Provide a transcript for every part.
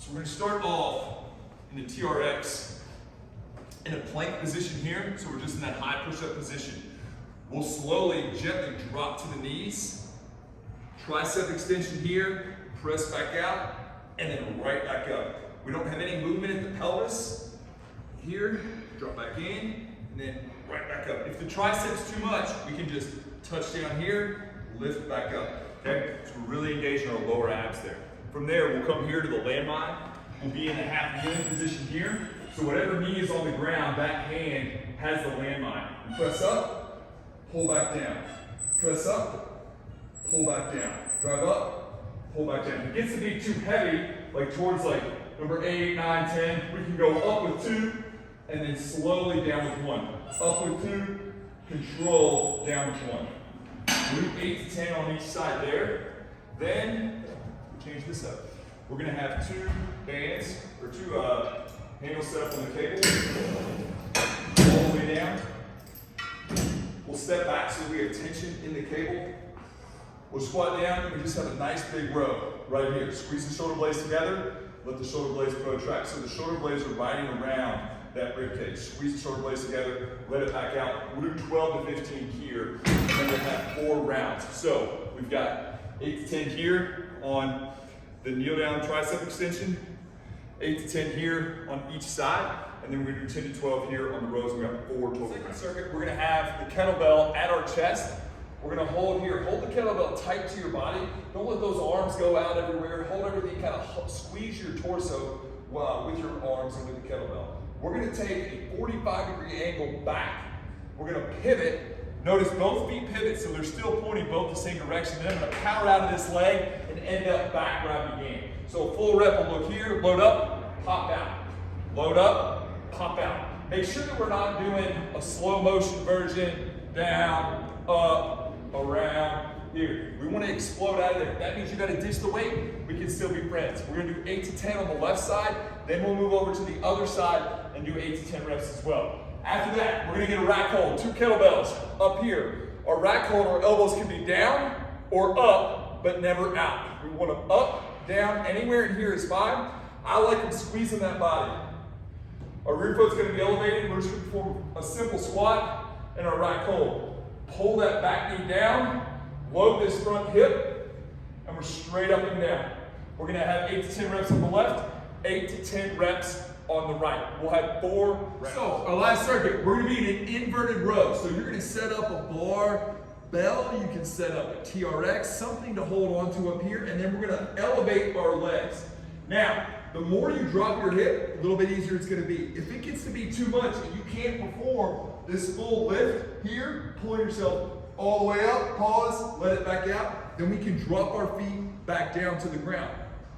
So we're going to start off in the TRX in a plank position here. So we're just in that high push-up position. We'll slowly, gently drop to the knees. Tricep extension here, press back out, and then right back up. We don't have any movement at the pelvis. Here, drop back in, and then right back up. If the triceps too much, we can just touch down here, lift back up, okay? So we're really engaging our lower abs there. From there, we'll come here to the landmine. We'll be in a half kneeling position here. So whatever knee is on the ground, that hand has the landmine. You press up, pull back down. Press up, pull back down. Drive up, pull back down. If it gets to be too heavy, like towards like number 8, 9, 10, we can go up with 2, and then slowly down with 1. Up with 2, control, down with 1. We'll do 8 to 10 on each side there. Then, change this up. We're gonna have 2 bands, or 2 handles set up on the cable. All the way down. We'll step back so we have tension in the cable. We'll squat down and we just have a nice big row right here. Squeeze the shoulder blades together, let the shoulder blades protract. So the shoulder blades are riding around that rib cage. Squeeze the shoulder blades together, let it back out. We'll do 12 to 15 here, and then we'll have 4 rounds. So we've got 8 to 10 here on the kneel down tricep extension, 8 to 10 here on each side, and then we're gonna do 10 to 12 here on the rows. We have 4 total. Second circuit, we're gonna have the kettlebell at our chest. We're gonna hold here, hold the kettlebell tight to your body. Don't let those arms go out everywhere. Hold everything, kind of squeeze your torso with your arms and with the kettlebell. We're gonna take a 45-degree angle back. We're gonna pivot. Notice both feet pivot, so they're still pointing both the same direction. Then I'm gonna power out of this leg and end up back where I began. So a full rep will look here, load up, pop out. Load up, pop out. Make sure that we're not doing a slow motion version, down, up, around, here. We want to explode out of there. That means you got to ditch the weight. We can still be friends. We're going to do 8 to 10 on the left side. Then we'll move over to the other side and do 8 to 10 reps as well. After that, we're going to get a rack hold. 2 kettlebells up here. Our rack hold, our elbows can be down or up, but never out. We want them up, down, anywhere in here is fine. I like them squeezing that body. Our rear foot's going to be elevated. We're just going to perform a simple squat and our rack hold. Pull that back knee down, load this front hip, and we're straight up and down. We're gonna have 8 to 10 reps on the left, 8 to 10 reps on the right. We'll have 4 reps. So our last circuit, we're gonna be in an inverted row. So you're gonna set up a barbell, you can set up a TRX, something to hold on to up here, and then we're gonna elevate our legs. Now, the more you drop your hip, a little bit easier it's gonna be. If it gets to be too much and you can't perform this full lift here, pull yourself all the way up, pause, let it back out, then we can drop our feet back down to the ground.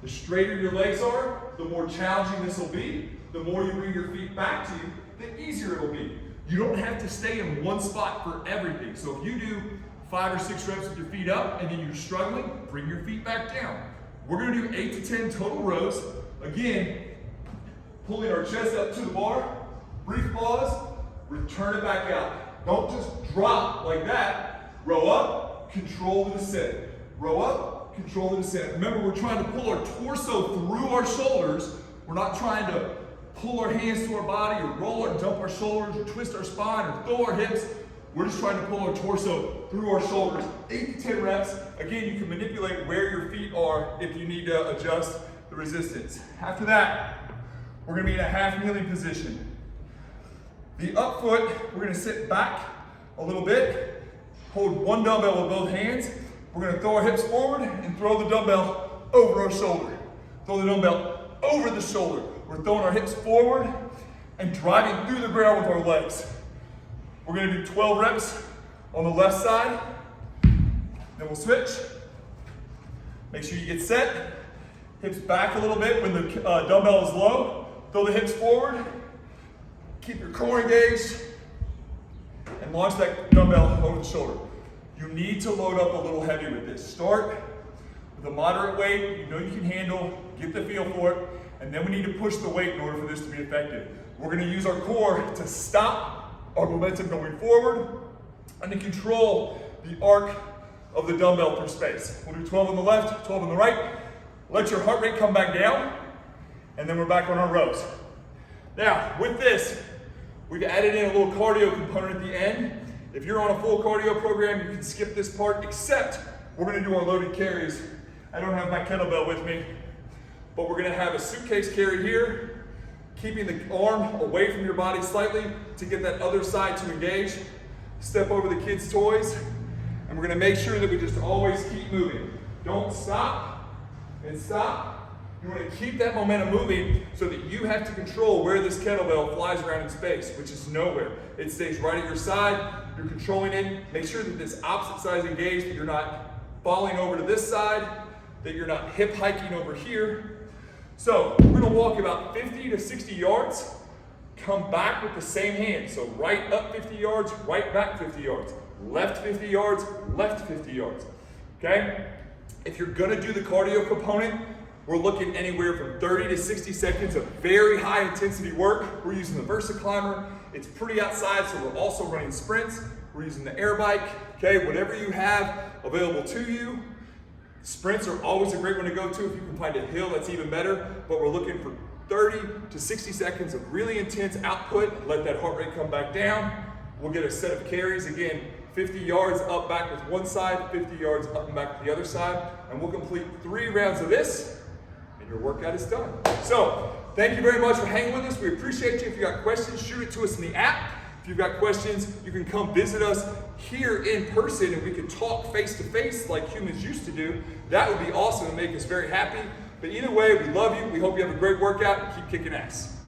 The straighter your legs are, the more challenging this will be. The more you bring your feet back to you, the easier it will be. You don't have to stay in one spot for everything. So if you do 5 or 6 reps with your feet up and then you're struggling, bring your feet back down. We're gonna do 8 to 10 total rows. Again, pulling our chest up to the bar, brief pause, return it back out. Don't just drop like that. Row up, control the descent. Row up, control the descent. Remember, we're trying to pull our torso through our shoulders. We're not trying to pull our hands to our body or roll or dump our shoulders or twist our spine or throw our hips. We're just trying to pull our torso through our shoulders. 8 to 10 reps. Again, you can manipulate where your feet are if you need to adjust the resistance. After that, we're gonna be in a half kneeling position. The up foot, we're gonna sit back a little bit, hold 1 dumbbell with both hands. We're gonna throw our hips forward and throw the dumbbell over our shoulder. Throw the dumbbell over the shoulder. We're throwing our hips forward and driving through the ground with our legs. We're gonna do 12 reps on the left side. Then we'll switch. Make sure you get set. Hips back a little bit when the dumbbell is low. Throw the hips forward. Keep your core engaged. And launch that dumbbell over the shoulder. You need to load up a little heavy with this. Start with a moderate weight you know you can handle. Get the feel for it. And then we need to push the weight in order for this to be effective. We're going to use our core to stop our momentum going forward and to control the arc of the dumbbell through space. We'll do 12 on the left, 12 on the right. Let your heart rate come back down. and then we're back on our rows. Now, with this, we've added in a little cardio component at the end. If you're on a full cardio program, you can skip this part, except we're gonna do our loaded carries. I don't have my kettlebell with me, but we're gonna have a suitcase carry here, keeping the arm away from your body slightly to get that other side to engage. Step over the kids' toys, and we're gonna make sure that we just always keep moving. Don't stop and stop. You want to keep that momentum moving so that you have to control where this kettlebell flies around in space, which is nowhere. It stays right at your side. You're controlling it. Make sure that this opposite side is engaged, that you're not falling over to this side, that you're not hip hiking over here. So we're going to walk about 50 to 60 yards. Come back with the same hand. So right up 50 yards, right back 50 yards. Left 50 yards, left 50 yards. Okay? If you're going to do the cardio component, we're looking anywhere from 30 to 60 seconds of very high intensity work. We're using the Versa Climber. It's pretty outside, so we're also running sprints. We're using the air bike. Okay, whatever you have available to you. Sprints are always a great one to go to. If you can find a hill, that's even better. But we're looking for 30 to 60 seconds of really intense output. Let that heart rate come back down. We'll get a set of carries. Again, 50 yards up back with one side, 50 yards up and back with the other side. And we'll complete 3 rounds of this. Your workout is done. So, thank you very much for hanging with us. We appreciate you. If you got questions, shoot it to us in the app. If you've got questions, you can come visit us here in person and we can talk face to face like humans used to do. That would be awesome and make us very happy. But either way, we love you. We hope you have a great workout and keep kicking ass.